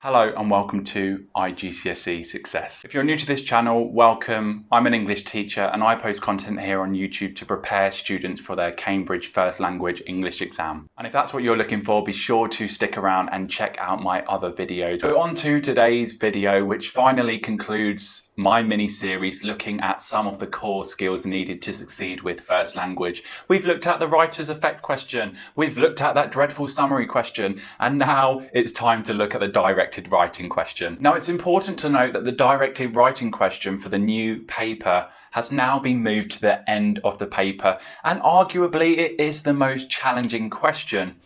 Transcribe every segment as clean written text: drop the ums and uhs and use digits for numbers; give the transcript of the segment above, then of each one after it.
Hello and welcome to iGCSE Success. If you're new to this channel, welcome. I'm an English teacher and I post content here on YouTube to prepare students for their Cambridge First Language English exam. And if that's what you're looking for, be sure to stick around and check out my other videos. So on to today's video, which finally concludes my mini-series looking at some of the core skills needed to succeed with first language. We've looked at the writer's effect question, we've looked at that dreadful summary question, and now it's time to look at the directed writing question. Now it's important to note that the directed writing question for the new paper has now been moved to the end of the paper, and arguably it is the most challenging question.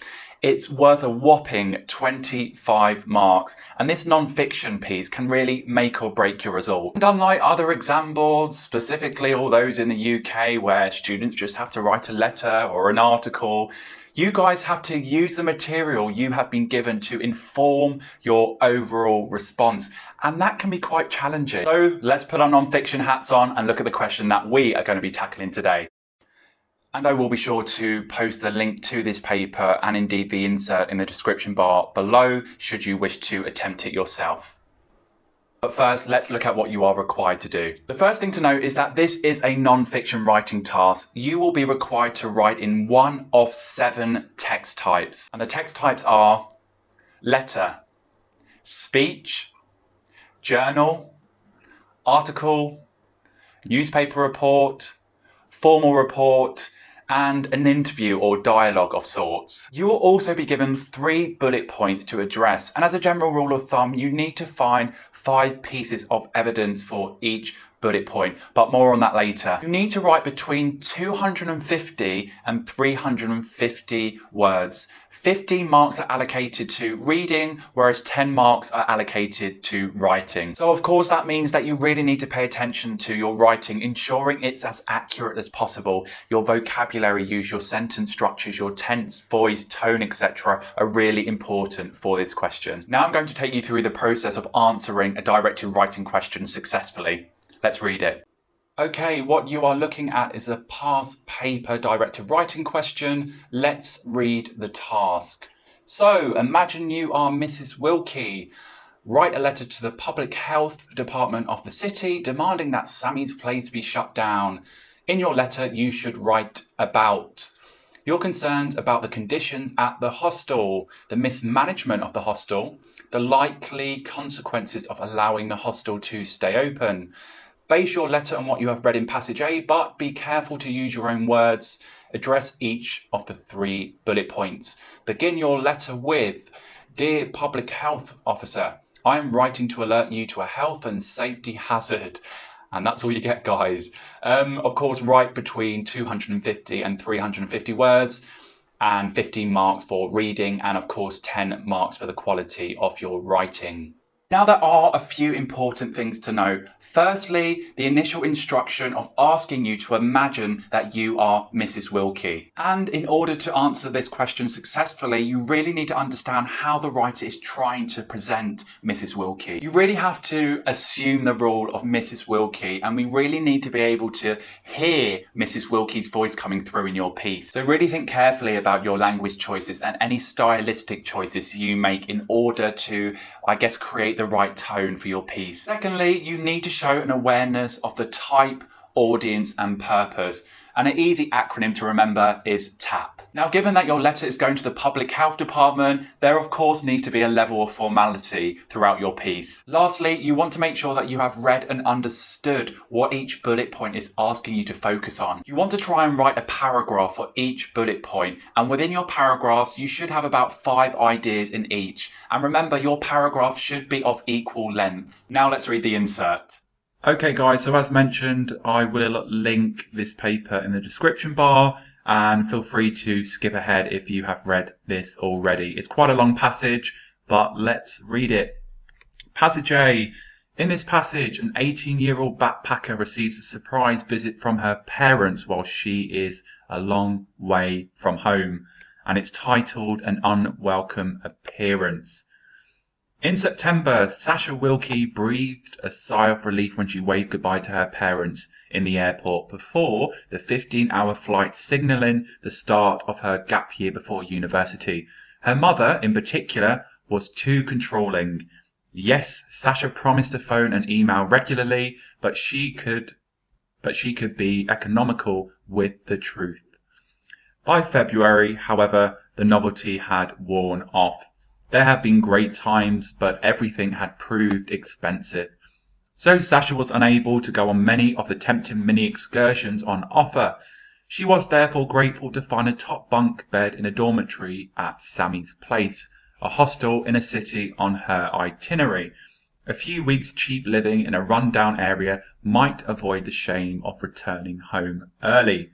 It's worth a whopping 25 marks, and this non-fiction piece can really make or break your result. And unlike other exam boards, specifically all those in the UK where students just have to write a letter or an article, you guys have to use the material you have been given to inform your overall response, and that can be quite challenging. So let's put our non-fiction hats on and look at the question that we are going to be tackling today. And I will be sure to post the link to this paper and indeed the insert in the description bar below should you wish to attempt it yourself. But first, let's look at what you are required to do. The first thing to note is that this is a non-fiction writing task. You will be required to write in one of 7 text types. And the text types are letter, speech, journal, article, newspaper report, formal report, and an interview or dialogue of sorts. You will also be given 3 bullet points to address, and as a general rule of thumb, you need to find 5 pieces of evidence for each bullet point, but more on that later. You need to write between 250 and 350 words. 15 marks are allocated to reading, whereas 10 marks are allocated to writing. So of course that means that you really need to pay attention to your writing, ensuring it's as accurate as possible. Your vocabulary use, your sentence structures, your tense, voice, tone, etc. are really important for this question. Now I'm going to take you through the process of answering a directed writing question successfully. Let's read it. Okay, what you are looking at is a past paper directed writing question. Let's read the task. So, imagine you are Mrs. Wilkie. Write a letter to the Public Health Department of the city demanding that Sammy's place be shut down. In your letter, you should write about your concerns about the conditions at the hostel, the mismanagement of the hostel, the likely consequences of allowing the hostel to stay open. Base your letter on what you have read in passage A, but be careful to use your own words. Address each of the 3 bullet points. Begin your letter with, Dear Public Health Officer, I am writing to alert you to a health and safety hazard. And that's all you get, guys. Of course, write between 250 and 350 words, and 15 marks for reading, and of course 10 marks for the quality of your writing. Now there are a few important things to note. Firstly, the initial instruction of asking you to imagine that you are Mrs. Wilkie. And in order to answer this question successfully, you really need to understand how the writer is trying to present Mrs. Wilkie. You really have to assume the role of Mrs. Wilkie, and we really need to be able to hear Mrs. Wilkie's voice coming through in your piece. So really think carefully about your language choices and any stylistic choices you make in order to, create the right tone for your piece. Secondly, you need to show an awareness of the type, audience and purpose. And an easy acronym to remember is TAP. Now, given that your letter is going to the Public Health Department, there of course needs to be a level of formality throughout your piece. Lastly, you want to make sure that you have read and understood what each bullet point is asking you to focus on. You want to try and write a paragraph for each bullet point, and within your paragraphs, you should have about 5 ideas in each. And remember, your paragraph should be of equal length. Now let's read the insert. Okay guys, so as mentioned, I will link this paper in the description bar, and feel free to skip ahead if you have read this already. It's quite a long passage, but let's read it. Passage A. In this passage, an 18-year-old backpacker receives a surprise visit from her parents while she is a long way from home, and it's titled An Unwelcome Appearance. In September, Sasha Wilkie breathed a sigh of relief when she waved goodbye to her parents in the airport before the 15-hour flight signalling the start of her gap year before university. Her mother, in particular, was too controlling. Yes, Sasha promised to phone and email regularly, but she could be economical with the truth. By February, however, the novelty had worn off. There had been great times, but everything had proved expensive. So Sasha was unable to go on many of the tempting mini excursions on offer. She was therefore grateful to find a top bunk bed in a dormitory at Sammy's Place, a hostel in a city on her itinerary. A few weeks' cheap living in a run-down area might avoid the shame of returning home early.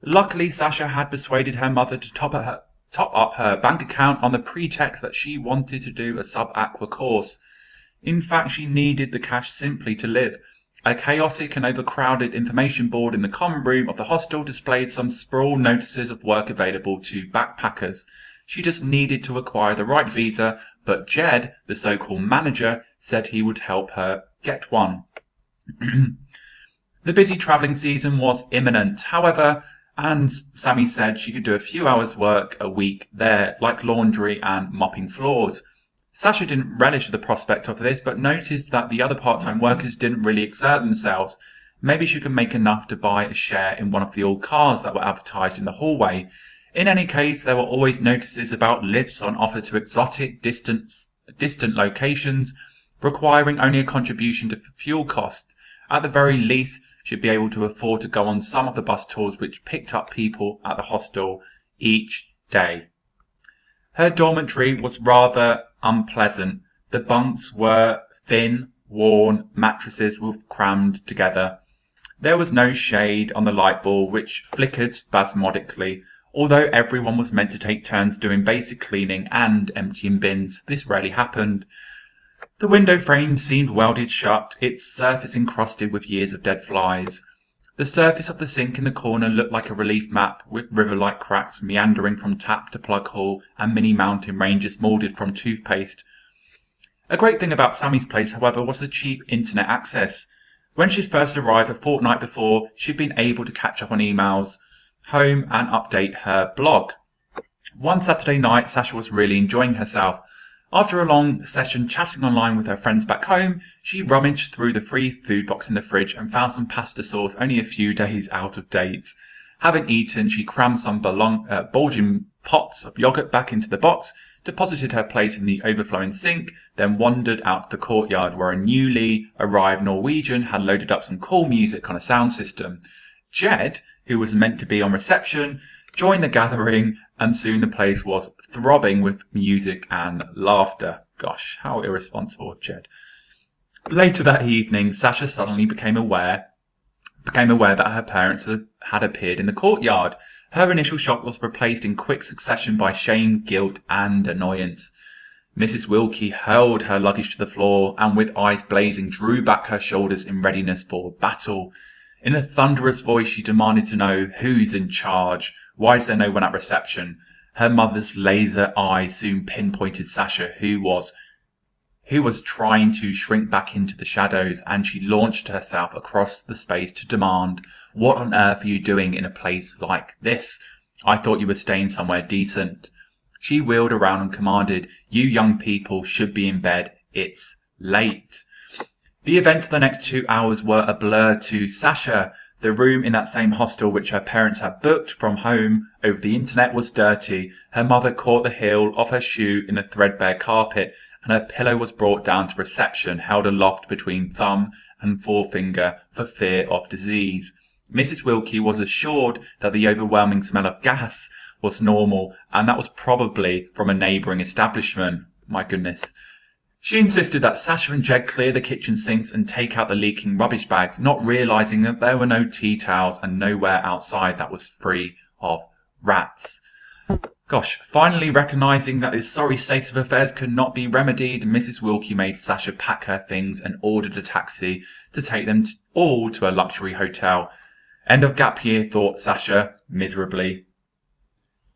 Luckily, Sasha had persuaded her mother to top up her bank account on the pretext that she wanted to do a sub-aqua course. In fact, she needed the cash simply to live. A chaotic and overcrowded information board in the common room of the hostel displayed some sprawl notices of work available to backpackers. She just needed to acquire the right visa, but Jed, the so-called manager, said he would help her get one. The busy travelling season was imminent, however, and Sammy said she could do a few hours' work a week there, like laundry and mopping floors. Sasha didn't relish the prospect of this, but noticed that the other part-time workers didn't really exert themselves. Maybe she could make enough to buy a share in one of the old cars that were advertised in the hallway. In any case, there were always notices about lifts on offer to exotic, distant locations, requiring only a contribution to fuel costs. At the very least, she'd be able to afford to go on some of the bus tours which picked up people at the hostel each day. Her dormitory was rather unpleasant. The bunks were thin, worn, mattresses were crammed together. There was no shade on the light bulb, which flickered spasmodically. Although everyone was meant to take turns doing basic cleaning and emptying bins, this rarely happened. The window frame seemed welded shut, its surface encrusted with years of dead flies. The surface of the sink in the corner looked like a relief map, with river-like cracks meandering from tap to plug hole and mini mountain ranges moulded from toothpaste. A great thing about Sammy's Place, however, was the cheap internet access. When she first arrived a fortnight before, she'd been able to catch up on emails, home, and update her blog. One Saturday night, Sasha was really enjoying herself. After a long session chatting online with her friends back home, she rummaged through the free food box in the fridge and found some pasta sauce only a few days out of date. Having eaten, she crammed some bulging pots of yogurt back into the box, deposited her plate in the overflowing sink, then wandered out to the courtyard where a newly arrived Norwegian had loaded up some cool music on a sound system. Jed, who was meant to be on reception, joined the gathering, and soon the place was throbbing with music and laughter. Gosh, how irresponsible of Jed. Later that evening, Sasha suddenly became aware that her parents had appeared in the courtyard. Her initial shock was replaced in quick succession by shame, guilt, and annoyance. Mrs. Wilkie hurled her luggage to the floor, and with eyes blazing, drew back her shoulders in readiness for battle. In a thunderous voice, she demanded to know who's in charge. Why is there no one at reception? Her mother's laser eye soon pinpointed Sasha, who was trying to shrink back into the shadows, and she launched herself across the space to demand, "What on earth are you doing in a place like this? I thought you were staying somewhere decent." She wheeled around and commanded, "You young people should be in bed. It's late." The events of the next 2 hours were a blur to Sasha. The room in that same hostel which her parents had booked from home over the internet was dirty. Her mother caught the heel of her shoe in the threadbare carpet, and her pillow was brought down to reception, held aloft between thumb and forefinger for fear of disease. Mrs. Wilkie was assured that the overwhelming smell of gas was normal, and that was probably from a neighbouring establishment. My goodness. She insisted that Sasha and Jed clear the kitchen sinks and take out the leaking rubbish bags, not realising that there were no tea towels and nowhere outside that was free of rats. Gosh, finally recognising that this sorry state of affairs could not be remedied, Mrs. Wilkie made Sasha pack her things and ordered a taxi to take them all to a luxury hotel. End of gap year, thought Sasha, miserably.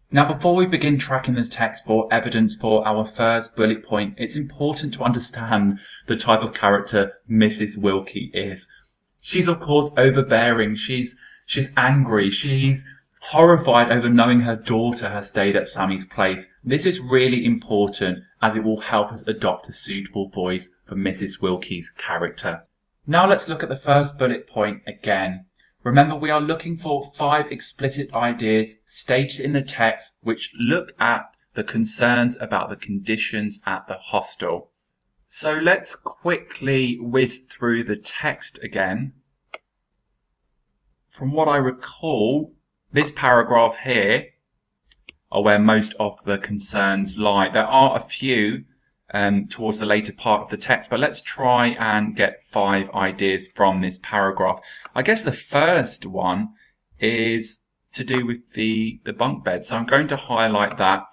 Now, before we begin tracking the text for evidence for our first bullet point, it's important to understand the type of character Mrs. Wilkie is. She's, of course, overbearing. She's angry. She's horrified over knowing her daughter has stayed at Sammy's place. This is really important as it will help us adopt a suitable voice for Mrs. Wilkie's character. Now let's look at the first bullet point again. Remember, we are looking for 5 explicit ideas stated in the text which look at the concerns about the conditions at the hostel. So let's quickly whiz through the text again. From what I recall, this paragraph here are where most of the concerns lie. There are a few towards the later part of the text, but let's try and get 5 ideas from this paragraph. I guess the first one is to do with the bunk bed. So I'm going to highlight that.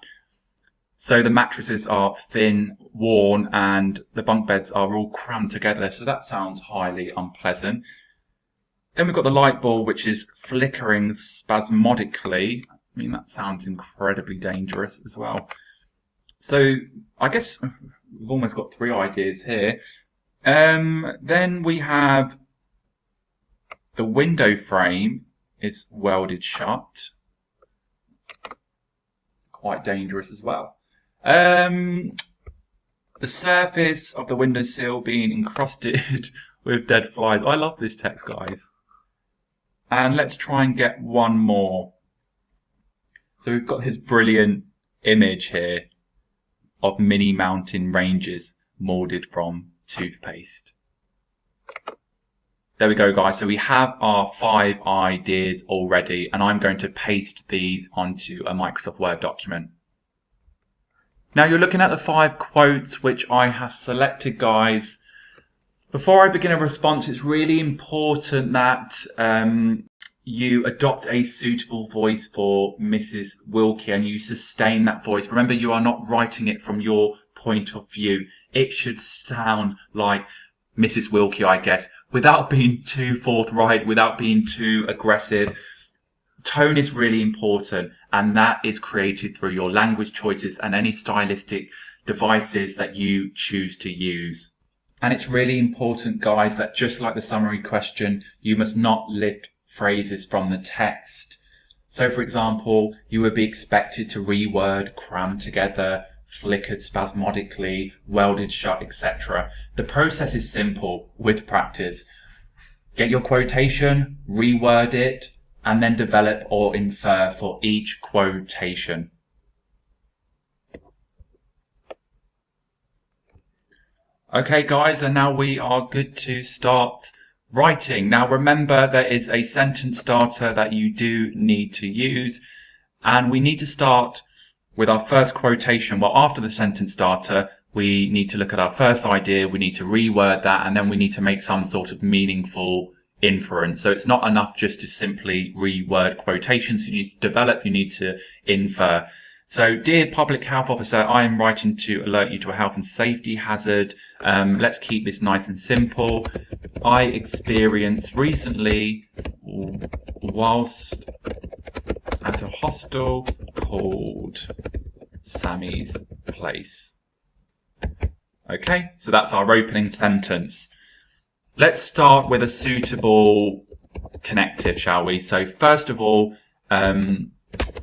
So the mattresses are thin, worn, and the bunk beds are all crammed together. So that sounds highly unpleasant. Then we've got the light bulb, which is flickering spasmodically. I mean, that sounds incredibly dangerous as well. So I guess we've almost got 3 ideas here. Then we have the window frame is welded shut. Quite dangerous as well. The surface of the windowsill being encrusted with dead flies. I love this text, guys. And let's try and get one more. So we've got this brilliant image here of mini mountain ranges moulded from toothpaste. There we go, guys. So we have our 5 ideas already, and I'm going to paste these onto a Microsoft Word document. Now you're looking at the 5 quotes which I have selected, guys. Before I begin a response, it's really important that you adopt a suitable voice for Mrs. Wilkie and you sustain that voice. Remember, you are not writing it from your point of view. It should sound like Mrs. Wilkie, I guess, without being too forthright, without being too aggressive. Tone is really important, and that is created through your language choices and any stylistic devices that you choose to use. And it's really important, guys, that just like the summary question, you must not lift phrases from the text. So, for example, you would be expected to reword cram together, flickered spasmodically, welded shut, etc. The process is simple with practice. Get your quotation, reword it, and then develop or infer for each quotation. Okay, guys, and now we are good to start writing. Now remember, there is a sentence starter that you do need to use, and we need to start with our first quotation. Well, after the sentence starter, we need to look at our first idea, we need to reword that, and then we need to make some sort of meaningful inference. So it's not enough just to simply reword quotations. You need to develop, you need to infer. So, dear public health officer, I am writing to alert you to a health and safety hazard. Let's keep this nice and simple. I experienced recently, whilst at a hostel called Sammy's Place. Okay, so that's our opening sentence. Let's start with a suitable connective, shall we? So, first of all,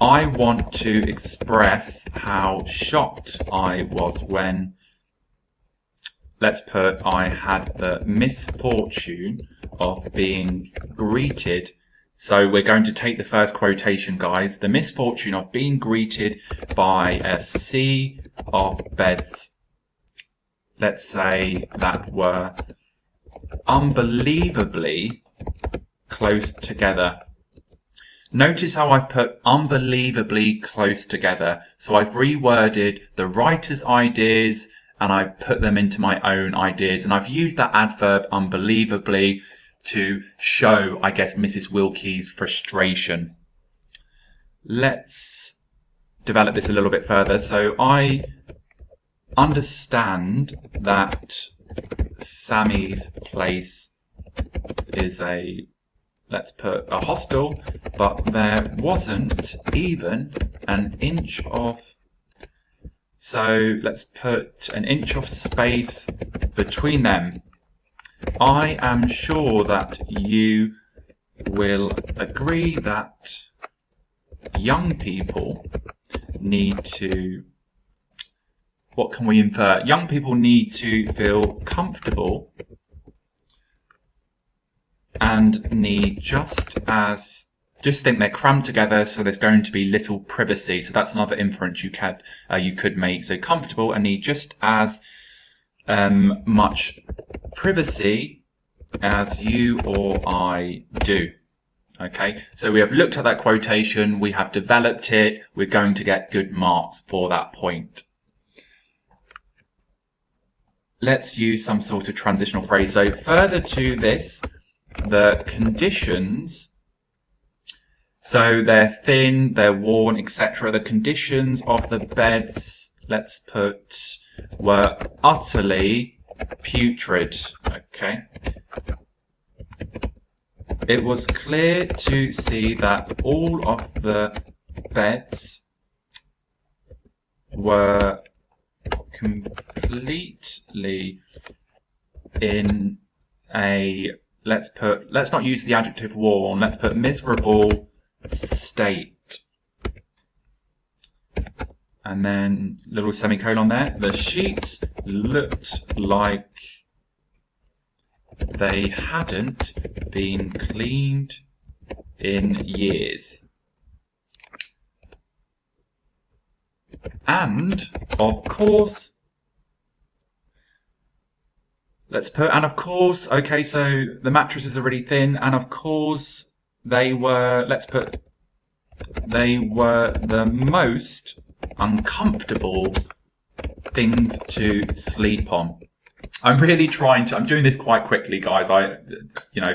I want to express how shocked I was when, let's put, I had the misfortune of being greeted. So we're going to take the first quotation, guys. The misfortune of being greeted by a sea of beds, let's say, that were unbelievably close together. Notice how I've put unbelievably close together. So I've reworded the writer's ideas and I've put them into my own ideas. And I've used that adverb unbelievably to show, I guess, Mrs. Wilkie's frustration. Let's develop this a little bit further. So I understand that Sammy's Place is a, let's put, a hostel, but there wasn't even an inch of, so let's put an inch of space between them. I am sure that you will agree that young people need to, what can we infer? Young people need to feel comfortable and need just think they're crammed together, so there's going to be little privacy. So that's another inference you could make. So comfortable and need just as much privacy as you or I do. Okay, so we have looked at that quotation, we have developed it, we're going to get good marks for that point. Let's use some sort of transitional phrase. So further to this, the conditions, so they're thin, they're worn, etc. The conditions of the beds, let's put, were utterly putrid. Okay. It was clear to see that all of the beds were completely in a, let's not use the adjective worn, let's put miserable state. And then little semicolon there. The sheets looked like they hadn't been cleaned in years. And of course, let's put, and of course, okay, so the mattresses are really thin, and of course they were, let's put, they were the most uncomfortable things to sleep on. I'm really trying to, I'm doing this quite quickly, guys. I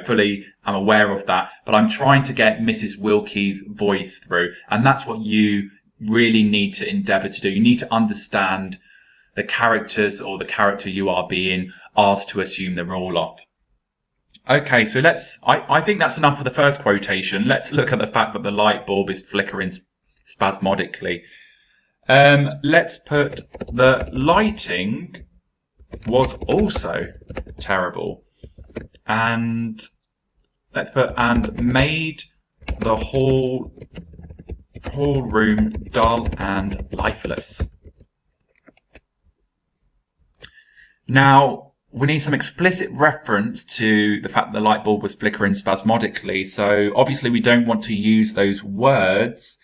fully am aware of that, but I'm trying to get Mrs. Wilkie's voice through. And that's what you really need to endeavour to do. You need to understand the characters or the character you are being asked to assume the role of. Okay, so I think that's enough for the first quotation. Let's look at the fact that the light bulb is flickering spasmodically. Let's put the lighting was also terrible, and let's put, and made the whole room dull and lifeless. Now we need some explicit reference to the fact that the light bulb was flickering spasmodically, so obviously we don't want to use those words.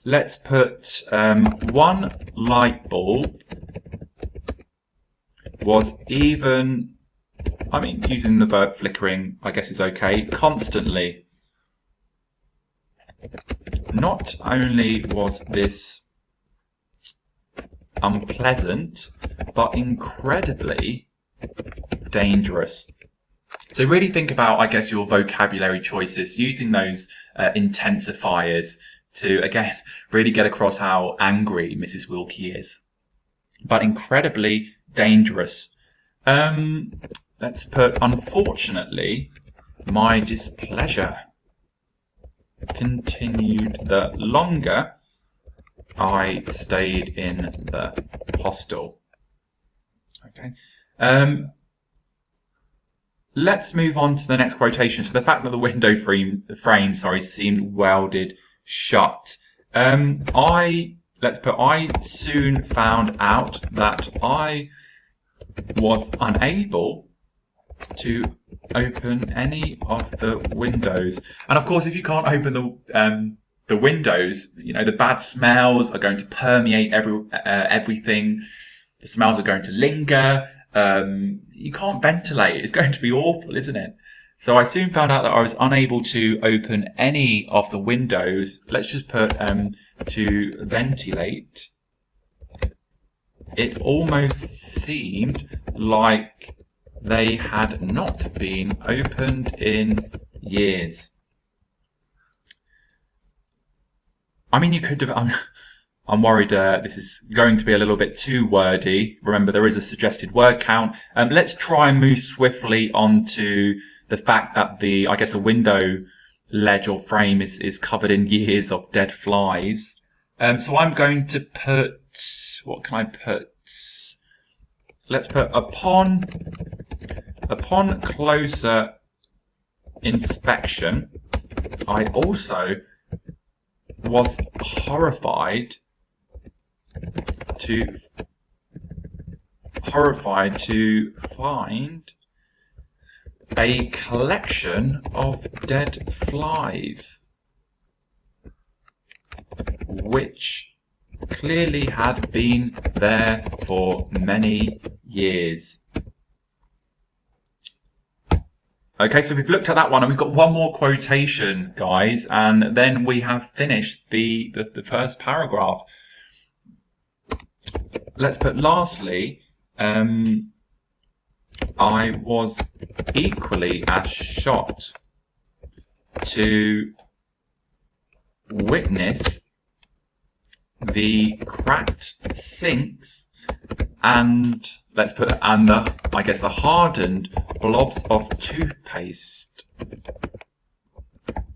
Let's put one light bulb was even, I mean, using the verb flickering, I guess is okay, constantly. Not only was this unpleasant, but incredibly dangerous. So really think about, I guess, your vocabulary choices, using those intensifiers to, again, really get across how angry Mrs. Wilkie is. But incredibly dangerous. Let's put, unfortunately, my displeasure continued the longer I stayed in the hostel. Okay. Let's move on to the next quotation. So the fact that the window frame seemed welded shut. I soon found out that I was unable to open any of the windows. And of course, if you can't open the windows, the bad smells are going to permeate everything. The smells are going to linger. You can't ventilate. It's going to be awful, isn't it? So I soon found out that I was unable to open any of the windows. Let's just put to ventilate. It almost seemed like they had not been opened in years. I mean, you could have, I'm worried this is going to be a little bit too wordy. Remember, there is a suggested word count. Let's try and move swiftly on to the fact that the window ledge or frame is covered in years of dead flies. So I'm going to put, what can I put? Let's put upon closer inspection, I also was horrified to find a collection of dead flies, which clearly had been there for many years. Okay, so we've looked at that one, and we've got one more quotation, guys, and then we have finished the first paragraph. Let's put, lastly, I was equally as shocked to witness the cracked sinks and the hardened blobs of toothpaste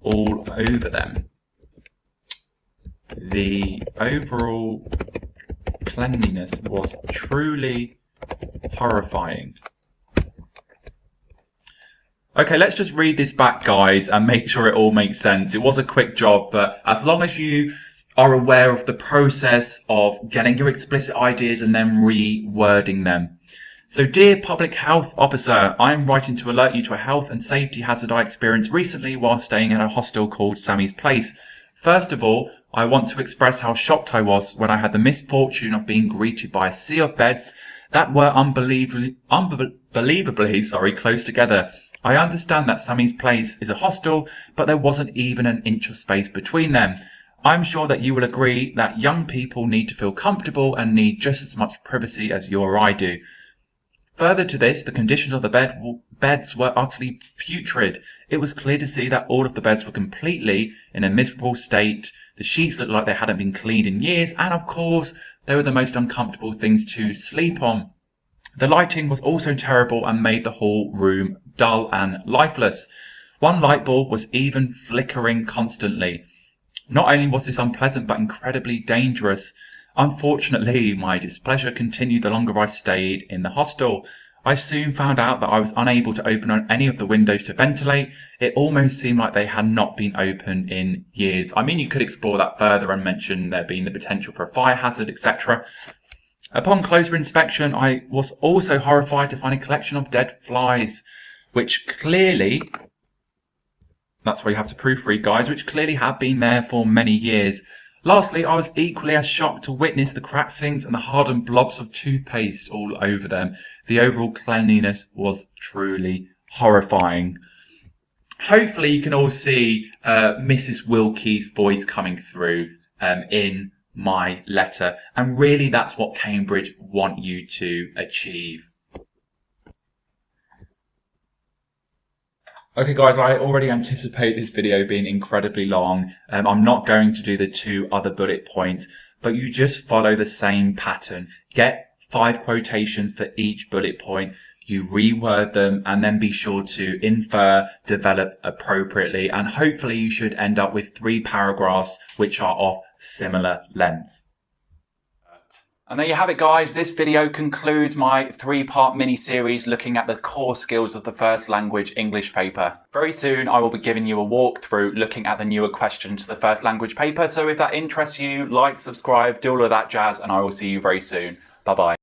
all over them. The overall cleanliness was truly horrifying. Okay, let's just read this back, guys, and make sure it all makes sense. It was a quick job, but as long as you are aware of the process of getting your explicit ideas and then rewording them. So, dear Public Health Officer, I am writing to alert you to a health and safety hazard I experienced recently while staying at a hostel called Sammy's Place. First of all, I want to express how shocked I was when I had the misfortune of being greeted by a sea of beds that were unbelievably close together. I understand that Sammy's Place is a hostel, but there wasn't even an inch of space between them. I'm sure that you will agree that young people need to feel comfortable and need just as much privacy as you or I do. Further to this, the conditions of the beds were utterly putrid. It was clear to see that all of the beds were completely in a miserable state. The sheets looked like they hadn't been cleaned in years, and of course, they were the most uncomfortable things to sleep on. The lighting was also terrible and made the whole room dull and lifeless. One light bulb was even flickering constantly. Not only was this unpleasant, but incredibly dangerous. Unfortunately, my displeasure continued the longer I stayed in the hostel. I soon found out that I was unable to open on any of the windows to ventilate. It almost seemed like they had not been open in years. I mean, you could explore that further and mention there being the potential for a fire hazard, etc. Upon closer inspection, I was also horrified to find a collection of dead flies, which clearly, that's where you have to proofread, guys, which clearly had been there for many years. Lastly, I was equally as shocked to witness the cracked sinks and the hardened blobs of toothpaste all over them. The overall cleanliness was truly horrifying. Hopefully you can all see Mrs. Wilkie's voice coming through in my letter, and really that's what Cambridge want you to achieve. Okay guys, I already anticipate this video being incredibly long. I'm not going to do the 2 other bullet points, but you just follow the same pattern. Get 5 quotations for each bullet point, you reword them, and then be sure to infer, develop appropriately, and hopefully you should end up with 3 paragraphs which are of similar length. And there you have it, guys. This video concludes my 3-part mini-series looking at the core skills of the first language English paper. Very soon I will be giving you a walkthrough looking at the newer questions to the first language paper. So if that interests you, like, subscribe, do all of that jazz, and I will see you very soon. Bye bye.